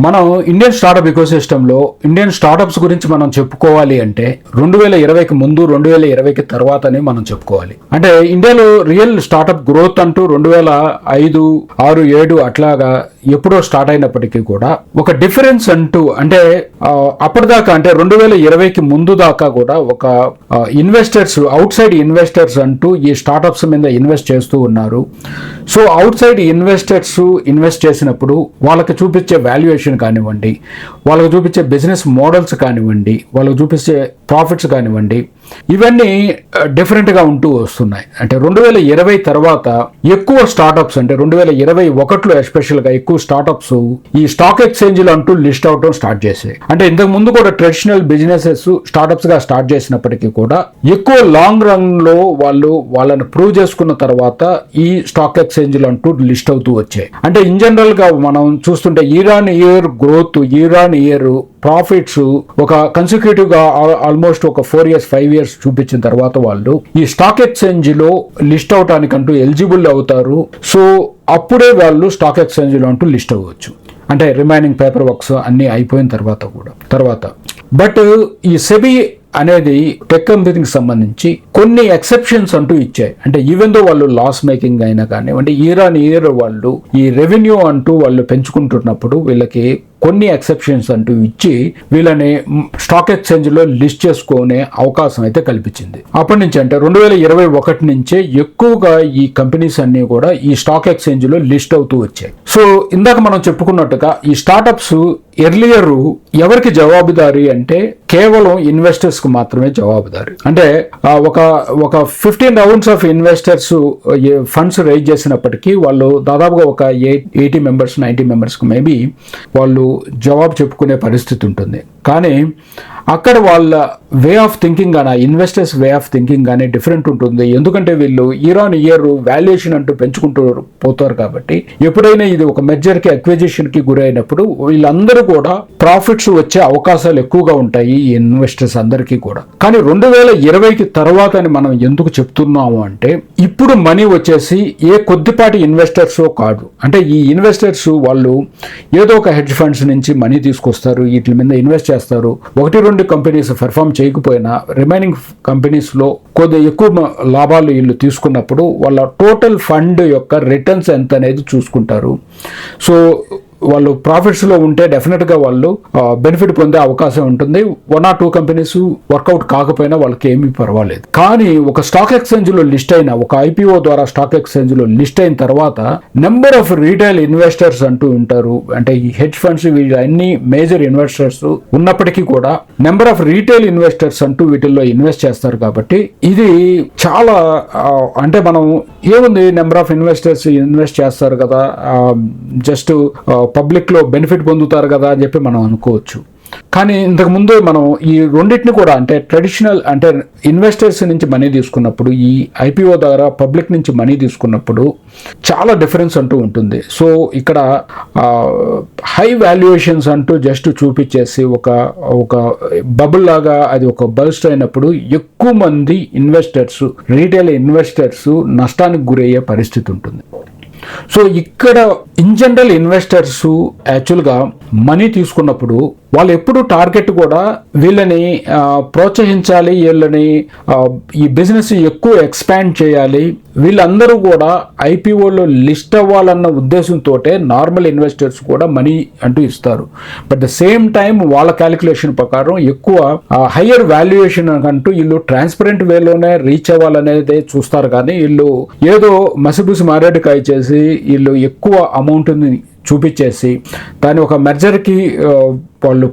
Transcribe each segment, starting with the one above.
మనం Indian startup ఇకోసిస్టంలో Indian startups గురించి మనం చెప్పుకోవాలి అంటే 2020కి ముందు 2020కి తర్వాతనే మనం చెప్పుకోవాలి. అంటే ఇండియాలో రియల్ స్టార్టప్ గ్రోత్ అంటూ 2005, 6, 7 అట్లాగా ఎప్పుడో స్టార్ట్ అయినప్పటికీ కూడా ఒక డిఫరెన్స్ అంటూ అంటే అప్పటిదాకా అంటే 2020కి ముందు దాకా కూడా ఒక ఇన్వెస్టర్స్ అవుట్ సైడ్ ఇన్వెస్టర్స్ అంటూ ఈ స్టార్టప్స్ మీద ఇన్వెస్ట్ చేస్తూ ఉన్నారు. So out side investors invest చేసినప్పుడు వాళ్ళకి చూపించే వాల్యుయేషన్ కానివ్వండి, వాళ్ళకు చూపించే బిజినెస్ మోడల్స్ కానివ్వండి, వాళ్ళకు చూపించే ప్రాఫిట్స్ కానివ్వండి, ఇవన్నీ డిఫరెంట్గా ఉంటూ వస్తున్నాయి. అంటే 2020 తర్వాత ఎక్కువ స్టార్టప్స్ అంటే 2021లో ఎస్పెషల్గా ఎక్కువ స్టార్టప్స్ ఈ స్టాక్ ఎక్స్చేంజ్లు అంటూ లిస్ట్ అవటం స్టార్ట్ చేసాయి. అంటే ఇంతకు ముందు కూడా ట్రెడిషనల్ బిజినెసెస్ స్టార్టప్స్ గా స్టార్ట్ చేసినప్పటికీ కూడా ఎక్కువ లాంగ్ రన్ లో వాళ్ళని ప్రూవ్ చేసుకున్న తర్వాత ఈ స్టాక్ ఎక్స్చేంజ్లు అంటూ లిస్ట్ అవుతూ వచ్చాయి. అంటే ఇన్ జనరల్ గా మనం చూస్తుంటే year on year growth, year on year profits ఒక కన్సిక్యూటివ్ గా ఆల్మోస్ట్ ఒక 4 years 5 years చూపించిన తర్వాత వాళ్ళు ఈ స్టాక్ ఎక్స్చేంజ్ లో లిస్ట్ అవటానికంటూ ఎలిజిబుల్ అవుతారు. సో అప్పుడే వాళ్ళు స్టాక్ ఎక్స్చేంజ్ లో అంటూ లిస్ట్ అవ్వచ్చు. అంటే రిమైనింగ్ పేపర్ వర్క్స్ అన్ని అయిపోయిన తర్వాత బట్ ఈ సెబీ అనేది టెక్ కంపెనీకి సంబంధించి కొన్ని ఎక్సెప్షన్స్ అంటూ ఇచ్చాయి. అంటే ఈవెన్ దో వాళ్ళు లాస్ మేకింగ్ అయినా కానివ్వండి, ఇయర్ ఆన్ ఇయర్ వాళ్ళు ఈ రెవెన్యూ అంటూ వాళ్ళు పెంచుకుంటున్నప్పుడు వీళ్ళకి కొన్ని ఎక్సెప్షన్స్ అంటూ ఇచ్చి వీళ్ళని స్టాక్ ఎక్స్చేంజ్ లో లిస్ట్ చేసుకునే అవకాశం అయితే కల్పించింది. అప్పటి నుంచి అంటే 2021 నుంచే ఎక్కువగా ఈ కంపెనీస్ అన్ని కూడా ఈ స్టాక్ ఎక్స్చేంజ్ లో లిస్ట్ అవుతూ వచ్చాయి. సో ఇందాక మనం చెప్పుకున్నట్టుగా ఈ స్టార్టప్స్ ఎర్లియర్ ఎవరికి జవాబుదారీ అంటే కేవలం ఇన్వెస్టర్స్ కు మాత్రమే జవాబుదారీ. అంటే ఒక 15 rounds of investors funds rise చేసినప్పటికీ వాళ్ళు దాదాపుగా ఒక 80 members 90 members కు మేబీ వాళ్ళు జవాబు చెప్పుకునే పరిస్థితి ఉంటుంది. కానీ అక్కడ వాళ్ళ వే ఆఫ్ థింకింగ్ కానీ ఇన్వెస్టర్స్ వే ఆఫ్ థింకింగ్ కానీ డిఫరెంట్ ఉంటుంది. ఎందుకంటే వీళ్ళు ఇయర్ ఆన్ ఇయర్ వాల్యుయేషన్ అంటూ పెంచుకుంటూ పోతారు కాబట్టి ఎప్పుడైనా ఇది ఒక మెర్జర్కి అక్విజిషన్కి గురైనప్పుడు వీళ్ళందరూ కూడా ప్రాఫిట్స్ వచ్చే అవకాశాలు ఎక్కువగా ఉంటాయి ఈ ఇన్వెస్టర్స్ అందరికీ కూడా. కానీ 2020కి తర్వాత అని మనం ఎందుకు చెప్తున్నాము అంటే ఇప్పుడు మనీ వచ్చేసి ఏ కొద్దిపాటి ఇన్వెస్టర్స్ కాదు. అంటే ఈ ఇన్వెస్టర్స్ వాళ్ళు ఏదో ఒక హెడ్జ్ ఫండ్స్ నుంచి మనీ తీసుకొస్తారు, వీటి మీద ఇన్వెస్ట్ చేస్తారు. 1-2 కంపెనీస్ పెర్ఫామ్ చేయకపోయినా రిమైనింగ్ కంపెనీస్ లో కొద్దిగా ఎక్కువ లాభాలు వీళ్ళు తీసుకున్నప్పుడు వాళ్ళ టోటల్ ఫండ్ యొక్క రిటర్న్స్ ఎంత అనేది చూసుకుంటారు. సో వాళ్ళు ప్రాఫిట్స్ లో ఉంటే డెఫినెట్ గా వాళ్ళు బెనిఫిట్ పొందే అవకాశం ఉంటుంది. 1 or 2 కంపెనీస్ వర్కౌట్ కాకపోయినా వాళ్ళకి ఏమీ పర్వాలేదు. కానీ ఒక స్టాక్ ఎక్స్చేంజ్ లో లిస్ట్ అయిన ఒక ఐపీఓ ద్వారా స్టాక్ ఎక్స్చేంజ్ లో లిస్ట్ అయిన తర్వాత నెంబర్ ఆఫ్ రీటైల్ ఇన్వెస్టర్స్ అంటూ ఉంటారు. అంటే ఈ హెడ్జ్ ఫండ్స్ వీళ్ళు అన్ని మేజర్ ఇన్వెస్టర్స్ ఉన్నప్పటికీ కూడా నెంబర్ ఆఫ్ రీటైల్ ఇన్వెస్టర్స్ అంటూ వీటిల్లో ఇన్వెస్ట్ చేస్తారు. కాబట్టి ఇది చాలా అంటే మనం ఏముంది నెంబర్ ఆఫ్ ఇన్వెస్టర్స్ ఇన్వెస్ట్ చేస్తారు కదా, జస్ట్ పబ్లిక్ లో బెనిఫిట్ పొందుతారు కదా అని చెప్పి మనం అనుకోవచ్చు. కానీ ఇంతకు ముందు మనం ఈ రెండింటిని కూడా అంటే ట్రెడిషనల్ అంటే ఇన్వెస్టర్స్ నుంచి మనీ తీసుకున్నప్పుడు ఈ ఐపీఓ ద్వారా పబ్లిక్ నుంచి మనీ తీసుకున్నప్పుడు చాలా డిఫరెన్స్ అంటూ ఉంటుంది. సో ఇక్కడ హై వాల్యుయేషన్స్ అంటూ జస్ట్ చూపించేసి ఒక బబుల్ లాగా అది ఒక బర్స్ట్ అయినప్పుడు ఎక్కువ మంది ఇన్వెస్టర్స్ రీటైల్ ఇన్వెస్టర్స్ నష్టానికి గురయ్యే పరిస్థితి ఉంటుంది. సో ఇక్కడ ఇన్ జనరల్ ఇన్వెస్టర్స్ యాక్చువల్గా మనీ తీసుకున్నప్పుడు వాళ్ళు ఎప్పుడు టార్గెట్ కూడా వీళ్ళని ప్రోత్సహించాలి, వీళ్ళని ఈ బిజినెస్ ఎక్కువ ఎక్స్పాండ్ చేయాలి, వీళ్ళందరూ కూడా ఐపీఓలో లిస్ట్ అవ్వాలన్న ఉద్దేశంతో నార్మల్ ఇన్వెస్టర్స్ కూడా మనీ అంటూ ఇస్తారు. బట్ ద సేమ్ టైం వాళ్ళ క్యాలిక్యులేషన్ ప్రకారం ఎక్కువ హయ్యర్ వాల్యుయేషన్ అంటూ వీళ్ళు ట్రాన్స్పరెంట్ వేలోనే రీచ్ అవ్వాలనేదే చూస్తారు. కానీ వీళ్ళు ఏదో మసిబుసి మారేడుకాయ చేసి వీళ్ళు ఎక్కువ అమౌంట్ని చూపించేసి దాన్ని ఒక మెర్జర్కి వాళ్ళు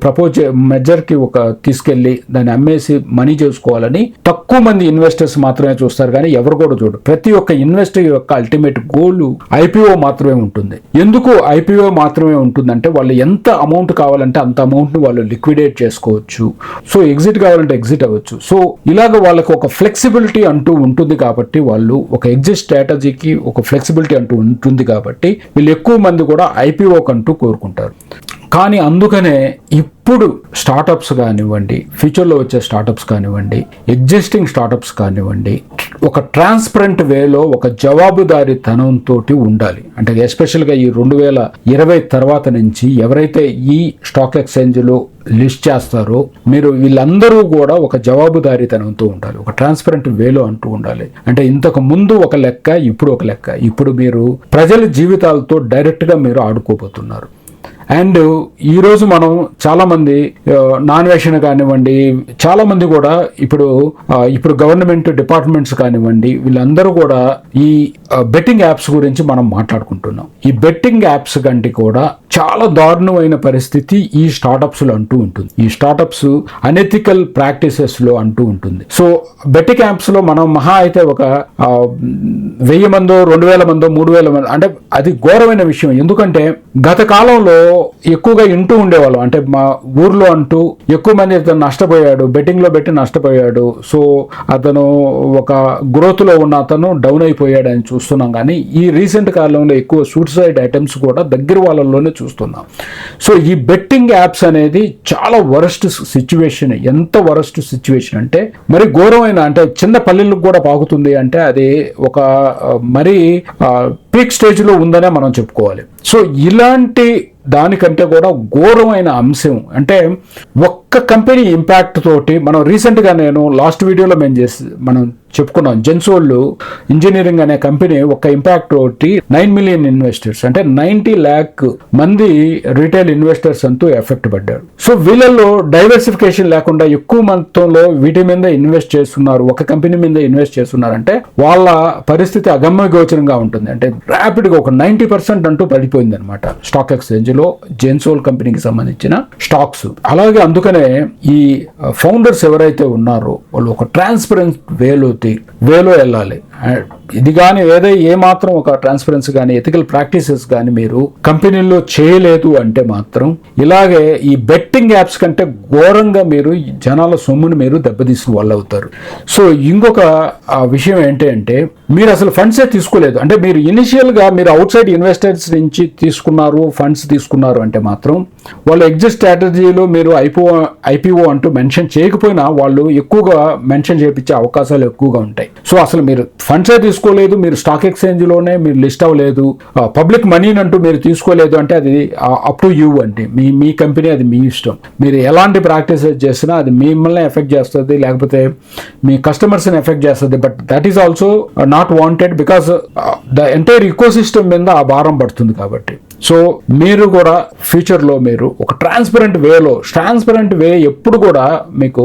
మెర్జర్కి ఒక తీసుకెళ్లి దాన్ని అమ్మేసి మనీ చేసుకోవాలని తక్కువ మంది ఇన్వెస్టర్స్ మాత్రమే చూస్తారు. కానీ ఎవరు కూడా చూడరు. ప్రతి ఒక్క ఇన్వెస్టర్ యొక్క అల్టిమేట్ గోల్ ఐపీఓ మాత్రమే ఉంటుంది. ఎందుకు ఐపీఓ మాత్రమే ఉంటుందంటే వాళ్ళు ఎంత అమౌంట్ కావాలంటే అంత అమౌంట్ని వాళ్ళు లిక్విడేట్ చేసుకోవచ్చు. సో ఎగ్జిట్ కావాలంటే ఎగ్జిట్ అవ్వచ్చు. సో ఇలాగ వాళ్ళకి ఒక ఫ్లెక్సిబిలిటీ అంటూ ఉంటుంది. కాబట్టి వాళ్ళు ఒక ఎగ్జిట్ స్ట్రాటజీకి ఒక ఫ్లెక్సిబిలిటీ అంటూ ఉంటుంది. కాబట్టి వీళ్ళు ఎక్కువ మంది కూడా ఐపీఓ కంటూ కోరుకుంటారు. కానీ అందుకనే ఇప్పుడు స్టార్టప్స్ కానివ్వండి, ఫ్యూచర్లో వచ్చే స్టార్టప్స్ కానివ్వండి, ఎగ్జిస్టింగ్ స్టార్టప్స్ కానివ్వండి, ఒక ట్రాన్స్పరెంట్ వేలో ఒక జవాబుదారీతనంతో ఉండాలి. అంటే ఎస్పెషల్గా ఈ 2020 తర్వాత నుంచి ఎవరైతే ఈ స్టాక్ ఎక్స్చేంజ్లో లిస్ట్ చేస్తారో మీరు వీళ్ళందరూ కూడా ఒక జవాబుదారీతనంతో ఉండాలి, ఒక ట్రాన్స్పరెంట్ వేలో అంటూ ఉండాలి. అంటే ఇంతకు ముందు ఒక లెక్క, ఇప్పుడు ఒక లెక్క. ఇప్పుడు మీరు ప్రజల జీవితాలతో డైరెక్ట్గా మీరు ఆడుకోబోతున్నారు. అండ్ ఈరోజు మనం చాలామంది నాన్వేషన్ కానివ్వండి, చాలామంది కూడా ఇప్పుడు గవర్నమెంట్ డిపార్ట్మెంట్స్ కానివ్వండి, వీళ్ళందరూ కూడా ఈ బెట్టింగ్ యాప్స్ గురించి మనం మాట్లాడుకుంటున్నాం. ఈ బెట్టింగ్ యాప్స్ కంటే కూడా చాలా దారుణమైన పరిస్థితి ఈ స్టార్టప్స్లో అంటూ ఉంటుంది. ఈ స్టార్టప్స్ అనెథికల్ ప్రాక్టీసెస్లో అంటూ ఉంటుంది. సో బెట్టింగ్ యాప్స్లో మనం మహా అయితే ఒక 1000 మందో 2000 మందో 3000 మంది, అంటే అది ఘోరమైన విషయం. ఎందుకంటే గత కాలంలో ఎక్కువగా వింటూ ఉండేవాళ్ళం. అంటే మా ఊర్లో అంటూ ఎక్కువ మంది అతను నష్టపోయాడు, బెట్టింగ్లో పెట్టి నష్టపోయాడు, సో అతను ఒక గ్రోత్లో ఉన్న అతను డౌన్ అయిపోయాడు అని చూస్తున్నాం. కానీ ఈ రీసెంట్ కాలంలో ఎక్కువ సూసైడ్ అటెంప్ట్స్ కూడా దగ్గర వాళ్ళలోనే చూస్తున్నాం. సో ఈ బెట్టింగ్ యాప్స్ అనేది చాలా వరస్ట్ సిచ్యువేషన్. ఎంత వరస్ట్ సిచ్యువేషన్ అంటే మరి ఘోరమైన, అంటే చిన్న పల్లెలకు కూడా పాకుతుంది. అంటే అది ఒక మరీ పీక్ స్టేజ్లో ఉందనే మనం చెప్పుకోవాలి. సో ఇలాంటి దానికంటే కూడా ఘోరమైన అంశం అంటే ఒక్క కంపెనీ ఇంపాక్ట్ తోటి మనం రీసెంట్గా నేను లాస్ట్ వీడియోలో మనం చెప్పుకున్నాం. జెన్సోల్ ఇంజనీరింగ్ అనే కంపెనీ ఒక ఇంపాక్ట్ తోటి 9 మిలియన్ ఇన్వెస్టర్స్, అంటే 90 lakh మంది రీటైల్ ఇన్వెస్టర్స్ అంటూ ఎఫెక్ట్ పడ్డారు. సో వీళ్ళల్లో డైవర్సిఫికేషన్ లేకుండా ఎక్కువ మొత్తంలో వీటి మీద ఇన్వెస్ట్ చేస్తున్నారు, ఒక కంపెనీ మీద ఇన్వెస్ట్ చేస్తున్నారంటే వాళ్ళ పరిస్థితి అగమ్య గోచరంగా ఉంటుంది. అంటే ర్యాపిడ్గా ఒక 90% అంటూ పడిపోయింది అనమాట స్టాక్ ఎక్స్చేంజ్ లో జెన్సోల్ కంపెనీకి సంబంధించిన స్టాక్స్. అలాగే అందుకనే ఈ ఫౌండర్స్ ఎవరైతే ఉన్నారో వాళ్ళు ఒక ట్రాన్స్పరెంట్ వేలో వెళ్ళాలి. ఇది కానీ ఏమాత్రం ఒక ట్రాన్స్పరెన్సీ కానీ ఎథికల్ ప్రాక్టీసెస్ కానీ మీరు కంపెనీల్లో చేయలేదు అంటే మాత్రం ఇలాగే ఈ బెట్టింగ్ యాప్స్ కంటే ఘోరంగా మీరు జనాల సొమ్ముని మీరు దెబ్బతీసిన వాళ్ళు అవుతారు. సో ఇంకొక విషయం ఏంటి అంటే మీరు అసలు ఫండ్సే తీసుకోలేదు, అంటే మీరు ఇనిషియల్గా మీరు అవుట్ సైడ్ ఇన్వెస్టర్స్ నుంచి ఫండ్స్ తీసుకున్నారు అంటే మాత్రం వాళ్ళు ఎగ్జిట్ స్ట్రాటజీలో మీరు ఐపీఓ అంటూ మెన్షన్ చేయకపోయినా వాళ్ళు ఎక్కువగా మెన్షన్ చేయించే అవకాశాలు ఎక్కువగా ఉంటాయి. సో అసలు మీరు ఫండ్సే తీసుకోలేదు, మీరు స్టాక్ ఎక్స్చేంజ్లోనే మీరు లిస్ట్ అవ్వలేదు, పబ్లిక్ మనీని అంటూ మీరు తీసుకోలేదు అంటే అది అప్ టు యూ అంటే మీ కంపెనీ, అది మీ ఇష్టం. మీరు ఎలాంటి ప్రాక్టీసెస్ చేసినా అది మిమ్మల్ని ఎఫెక్ట్ చేస్తుంది, లేకపోతే మీ కస్టమర్స్ని ఎఫెక్ట్ చేస్తుంది. But that is also not wanted because the entire ecosystem మీద ఆ భారం పడుతుంది కాబట్టి. సో మీరు కూడా ఫ్యూచర్లో మీరు ఒక ట్రాన్స్పరెంట్ వే ఎప్పుడు కూడా మీకు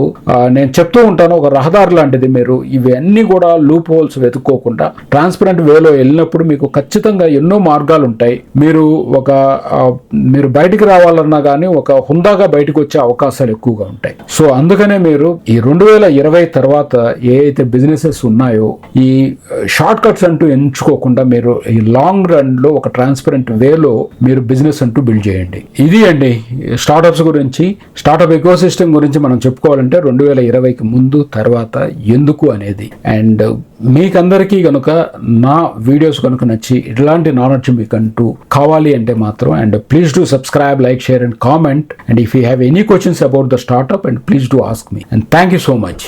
నేను చెప్తూ ఉంటాను, ఒక రహదారి లాంటిది. మీరు ఇవన్నీ కూడా లూప్ హోల్స్ వెతుక్కోకుండా ట్రాన్స్పరెంట్ వేలో వెళ్ళినప్పుడు మీకు ఖచ్చితంగా ఎన్నో మార్గాలు ఉంటాయి. మీరు బయటికి రావాలన్నా కానీ ఒక హుందాగా బయటకు వచ్చే అవకాశాలు ఎక్కువగా ఉంటాయి. సో అందుకనే మీరు ఈ 2020 తర్వాత ఏ అయితే బిజినెసెస్ ఉన్నాయో ఈ షార్ట్ కట్స్ అంటూ ఎంచుకోకుండా మీరు ఈ లాంగ్ రన్ లో ఒక ట్రాన్స్పరెంట్ వేలో మీరు బిజినెస్ అంటూ బిల్డ్ చేయండి. ఇది అండి స్టార్టప్స్ గురించి, స్టార్టప్ ఎకోసిస్టమ్ గురించి మనం చెప్పుకోవాలంటే 2020కి ముందు తర్వాత ఎందుకు అనేది. అండ్ మీకందరికీ కనుక నా వీడియోస్ కనుక నచ్చి ఇట్లాంటి నాలెడ్జ్ మీకంటూ కావాలి అంటే మాత్రం and please do subscribe, like, share and comment. And if you have any questions about the startup and please do ask me. And thank you so much.